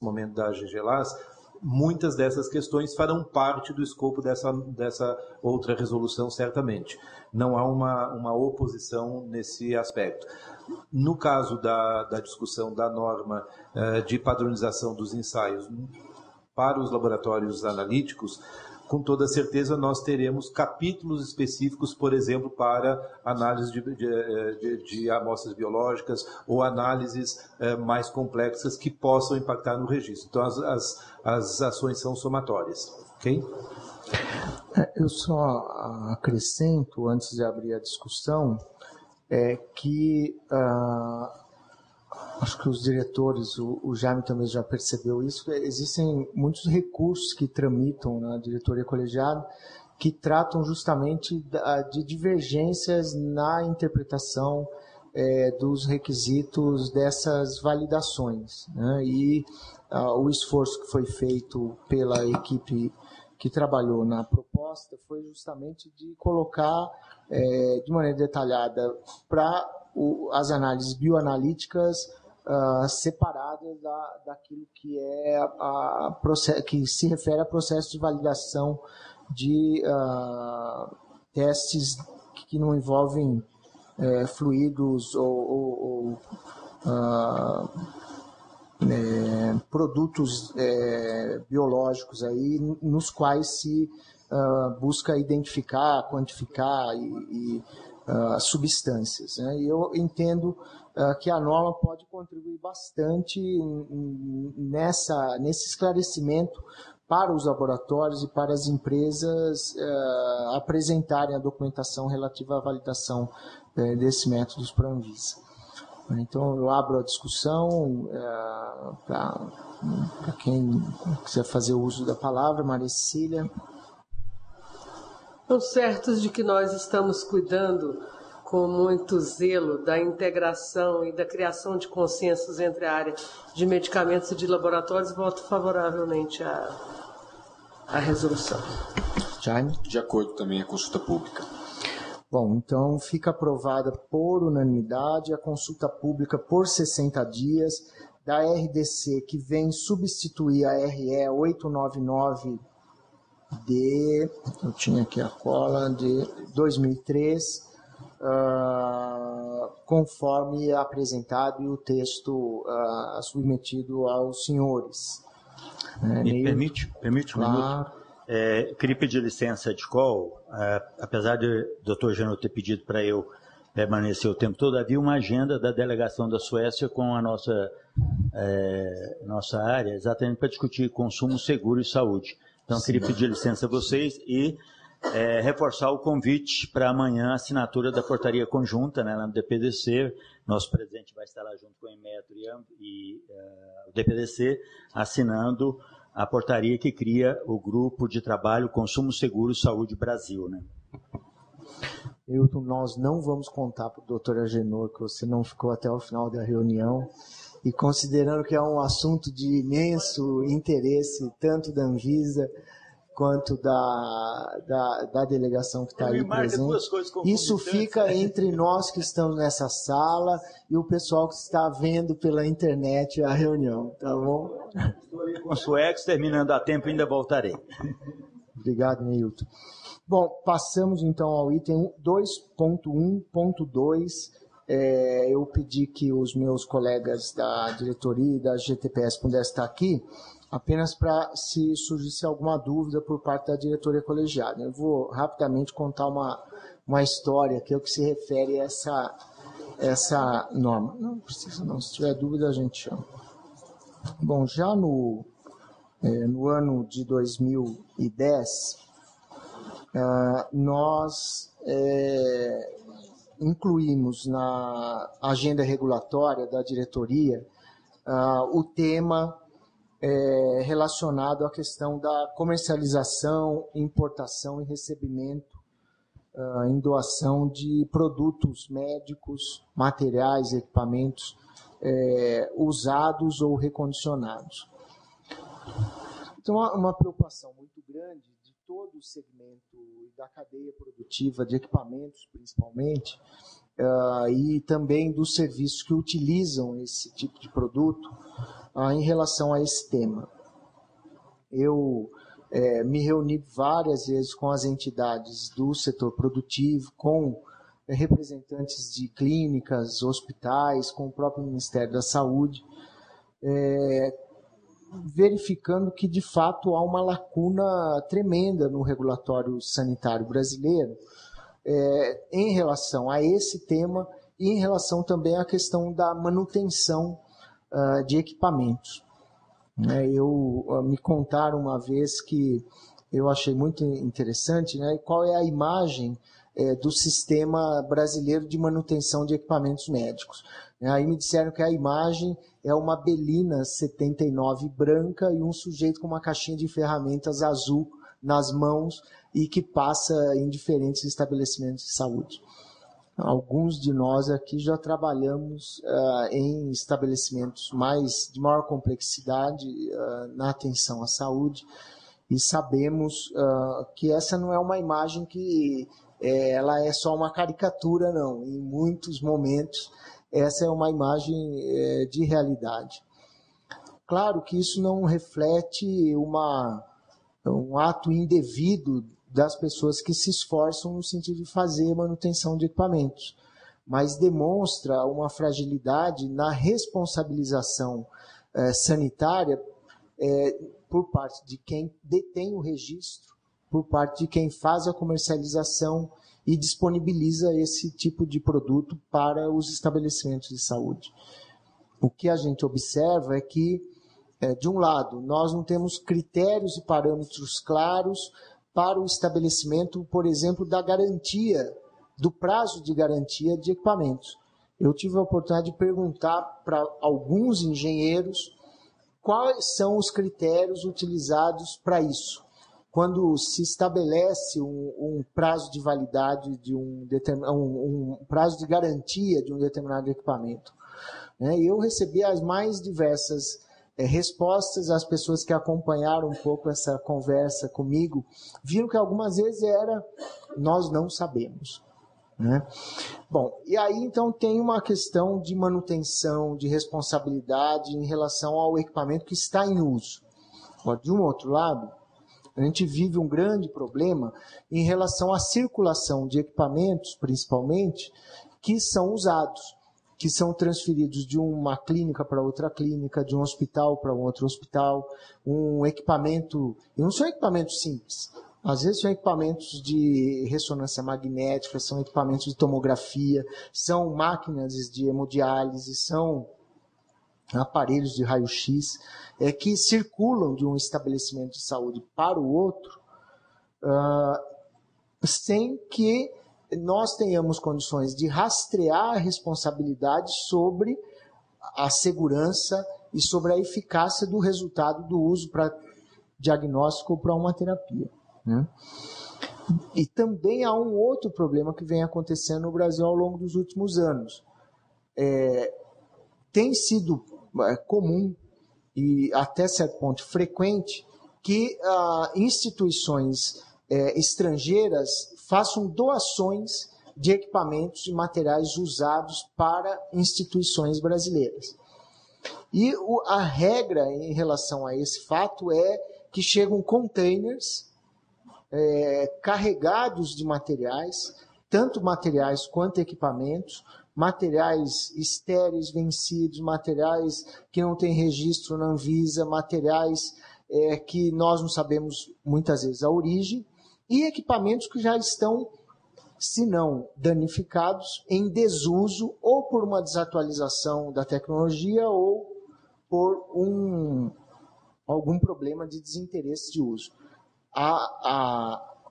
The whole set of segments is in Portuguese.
momento da GGLAS, muitas dessas questões farão parte do escopo dessa outra resolução, certamente. Não há uma oposição nesse aspecto. No caso da discussão da norma de padronização dos ensaios para os laboratórios analíticos, com toda certeza nós teremos capítulos específicos, por exemplo, para análise de amostras biológicas ou análises mais complexas que possam impactar no registro. Então, as ações são somatórias. Ok? Eu só acrescento, antes de abrir a discussão, que acho que os diretores, o Jaime também já percebeu isso, existem muitos recursos que tramitam na diretoria colegiada que tratam justamente de divergências na interpretação dos requisitos dessas validações, né? E o esforço que foi feito pela equipe que trabalhou na proposta foi justamente de colocar de maneira detalhada para as análises bioanalíticas separadas daquilo que que se refere a processo de validação de testes que não envolvem fluidos ou produtos biológicos aí, nos quais se busca identificar, quantificar substâncias, né? E eu entendo que a norma pode contribuir bastante nesse esclarecimento para os laboratórios e para as empresas apresentarem a documentação relativa à validação desses métodos para a Anvisa. Então, eu abro a discussão para quem quiser fazer uso da palavra. Maria Cecília. Estão certos de que nós estamos cuidando com muito zelo da integração e da criação de consensos entre a área de medicamentos e de laboratórios. Voto favoravelmente à resolução. Jaime? De acordo também a consulta pública. Bom, então fica aprovada por unanimidade a consulta pública por 60 dias da RDC, que vem substituir a RE 899 eu tinha aqui a cola, de 2003, conforme apresentado e o texto submetido aos senhores. Me permite um minuto? Queria pedir licença de call, apesar de o Dr. Genô ter pedido para eu permanecer o tempo todo, havia uma agenda da delegação da Suécia com a nossa área, exatamente para discutir consumo seguro e saúde. Então, queria pedir licença a vocês e reforçar o convite para amanhã a assinatura da portaria conjunta, né, no DPDC. Nosso presidente vai estar lá junto com o Inmetro e o DPDC, assinando a portaria que cria o grupo de trabalho Consumo Seguro Saúde Brasil, né? Hilton, nós não vamos contar para o doutor Agenor que você não ficou até o final da reunião, e considerando que é um assunto de imenso interesse, tanto da Anvisa quanto da delegação que está aí presente, isso fica entre nós que estamos nessa sala e o pessoal que está vendo pela internet a reunião, tá bom? Estou ali com o Suex, terminando a tempo, ainda voltarei. Obrigado, Neilton. Bom, passamos então ao item 2.1.2. Eu pedi que os meus colegas da diretoria e da GTPS pudessem estar aqui, apenas para se surgisse alguma dúvida por parte da diretoria colegiada. Eu vou rapidamente contar uma história que é o que se refere a essa norma. Não precisa não, se tiver dúvida a gente chama. Bom, já no ano de 2010, nós incluímos na agenda regulatória da diretoria o tema relacionado à questão da comercialização, importação e recebimento em doação de produtos médicos, materiais, equipamentos usados ou recondicionados. Então, há uma preocupação muito grande de todo o segmento e da cadeia produtiva de equipamentos, principalmente, e também dos serviços que utilizam esse tipo de produto em relação a esse tema. Eu me reuni várias vezes com as entidades do setor produtivo, com representantes de clínicas, hospitais, com o próprio Ministério da Saúde, verificando que, de fato, há uma lacuna tremenda no regulatório sanitário brasileiro em relação a esse tema e em relação também à questão da manutenção de equipamentos. Me contaram uma vez que eu achei muito interessante, qual é a imagem do sistema brasileiro de manutenção de equipamentos médicos. Aí me disseram que a imagem é uma Belina 79 branca e um sujeito com uma caixinha de ferramentas azul nas mãos e que passa em diferentes estabelecimentos de saúde. Alguns de nós aqui já trabalhamos em estabelecimentos de maior complexidade na atenção à saúde e sabemos que essa não é uma imagem que ela é só uma caricatura, não. Em muitos momentos, essa é uma imagem de realidade. Claro que isso não reflete um ato indevido das pessoas que se esforçam no sentido de fazer manutenção de equipamentos, mas demonstra uma fragilidade na responsabilização sanitária por parte de quem detém o registro, por parte de quem faz a comercialização e disponibiliza esse tipo de produto para os estabelecimentos de saúde. O que a gente observa é que, de um lado, nós não temos critérios e parâmetros claros para o estabelecimento, por exemplo, da garantia, do prazo de garantia de equipamentos. Eu tive a oportunidade de perguntar para alguns engenheiros quais são os critérios utilizados para isso. Quando se estabelece um prazo de validade de um prazo de garantia de um determinado equipamento. Eu recebi as mais diversas respostas. As pessoas que acompanharam um pouco essa conversa comigo viram que algumas vezes nós não sabemos. Bom, e aí então tem uma questão de manutenção, de responsabilidade em relação ao equipamento que está em uso. De um outro lado, a gente vive um grande problema em relação à circulação de equipamentos, principalmente, que são usados, que são transferidos de uma clínica para outra clínica, de um hospital para um outro hospital, um equipamento, e não são equipamentos simples, às vezes são equipamentos de ressonância magnética, são equipamentos de tomografia, são máquinas de hemodiálise, são aparelhos de raio-x, que circulam de um estabelecimento de saúde para o outro, sem que nós tenhamos condições de rastrear a responsabilidade sobre a segurança e sobre a eficácia do resultado do uso para diagnóstico ou para uma terapia. E também há um outro problema que vem acontecendo no Brasil ao longo dos últimos anos. Tem sido comum e até certo ponto frequente que instituições estrangeiras façam doações de equipamentos e materiais usados para instituições brasileiras. E a regra em relação a esse fato é que chegam containers carregados de materiais, tanto materiais quanto equipamentos, materiais estéreis vencidos, materiais que não têm registro na Anvisa, materiais que nós não sabemos muitas vezes a origem, e equipamentos que já estão, se não danificados, em desuso, ou por uma desatualização da tecnologia, ou por algum problema de desinteresse de uso.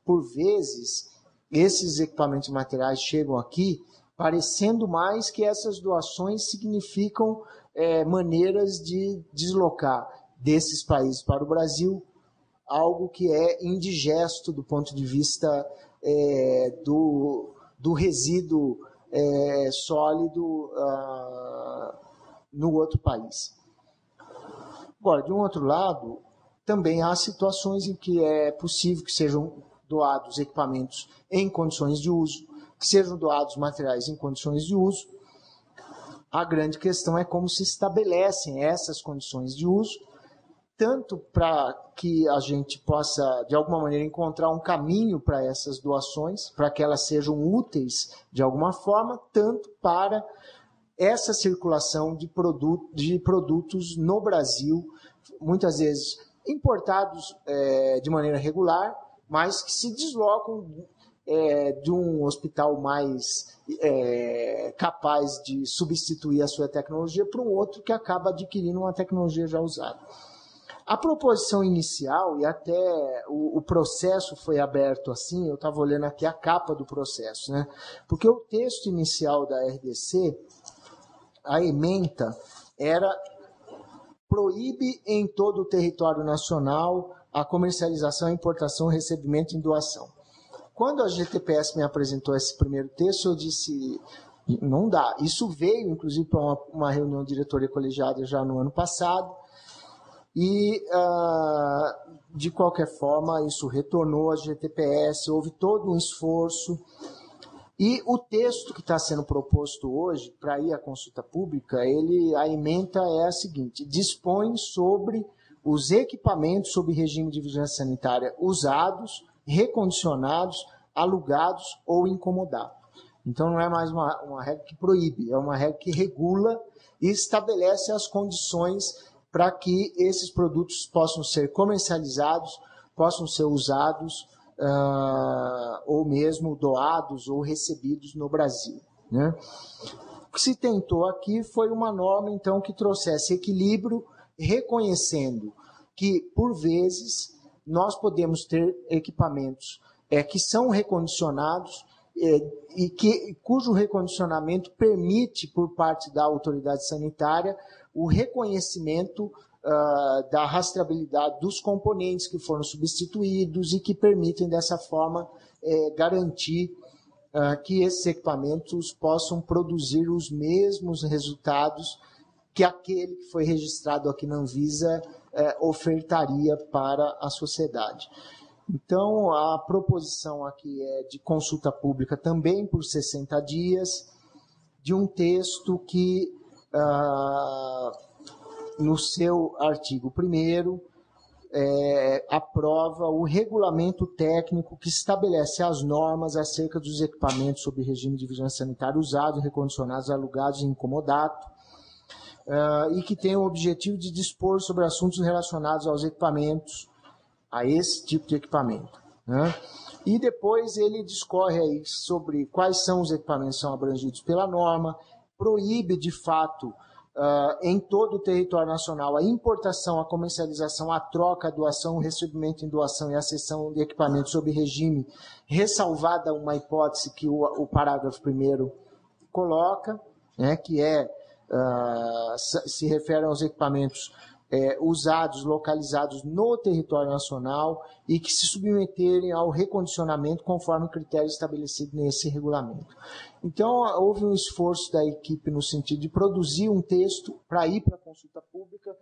Por vezes, esses equipamentos materiais chegam aqui parecendo mais que essas doações significam maneiras de deslocar desses países para o Brasil algo que é indigesto do ponto de vista do resíduo sólido no outro país. Agora, de um outro lado, também há situações em que é possível que sejam doados equipamentos em condições de uso, que sejam doados materiais em condições de uso. A grande questão é como se estabelecem essas condições de uso, tanto para que a gente possa, de alguma maneira, encontrar um caminho para essas doações, para que elas sejam úteis de alguma forma, tanto para essa circulação de produtos no Brasil, muitas vezes importados de maneira regular, mas que se deslocam de um hospital mais capaz de substituir a sua tecnologia para um outro que acaba adquirindo uma tecnologia já usada. A proposição inicial, e até o processo foi aberto assim, eu estava olhando aqui a capa do processo, né? Porque o texto inicial da RDC, a ementa, era: proíbe em todo o território nacional a comercialização, importação, recebimento e doação. Quando a GTPS me apresentou esse primeiro texto, eu disse, não dá. Isso veio, inclusive, para uma reunião de diretoria colegiada já no ano passado, e, de qualquer forma, isso retornou à GTPS, houve todo um esforço. E o texto que está sendo proposto hoje, para ir à consulta pública, a ementa é a seguinte: dispõe sobre os equipamentos sob regime de vigilância sanitária usados, recondicionados, alugados ou incomodados. Então não é mais uma regra que proíbe, é uma regra que regula e estabelece as condições para que esses produtos possam ser comercializados, possam ser usados, ou mesmo doados ou recebidos no Brasil, né? O que se tentou aqui foi uma norma, então, que trouxesse equilíbrio, reconhecendo que, por vezes, nós podemos ter equipamentos que são recondicionados e cujo recondicionamento permite, por parte da autoridade sanitária, o reconhecimento da rastreabilidade dos componentes que foram substituídos e que permitem, dessa forma, garantir que esses equipamentos possam produzir os mesmos resultados que aquele que foi registrado aqui na Anvisa ofertaria para a sociedade. Então, a proposição aqui é de consulta pública também por 60 dias, de um texto que, no seu artigo 1º, aprova o regulamento técnico que estabelece as normas acerca dos equipamentos sob regime de vigilância sanitária usados, recondicionados, alugados e incomodados, e que tem o objetivo de dispor sobre assuntos relacionados aos equipamentos, a esse tipo de equipamento, né? E depois ele discorre aí sobre quais são os equipamentos que são abrangidos pela norma, proíbe de fato em todo o território nacional a importação, a comercialização, a troca, a doação, o recebimento em doação e a cessão de equipamentos sob regime, ressalvada uma hipótese que o parágrafo 1º coloca, né, que se refere aos equipamentos usados, localizados no território nacional e que se submeterem ao recondicionamento conforme o critério estabelecido nesse regulamento. Então, houve um esforço da equipe no sentido de produzir um texto para ir para a consulta pública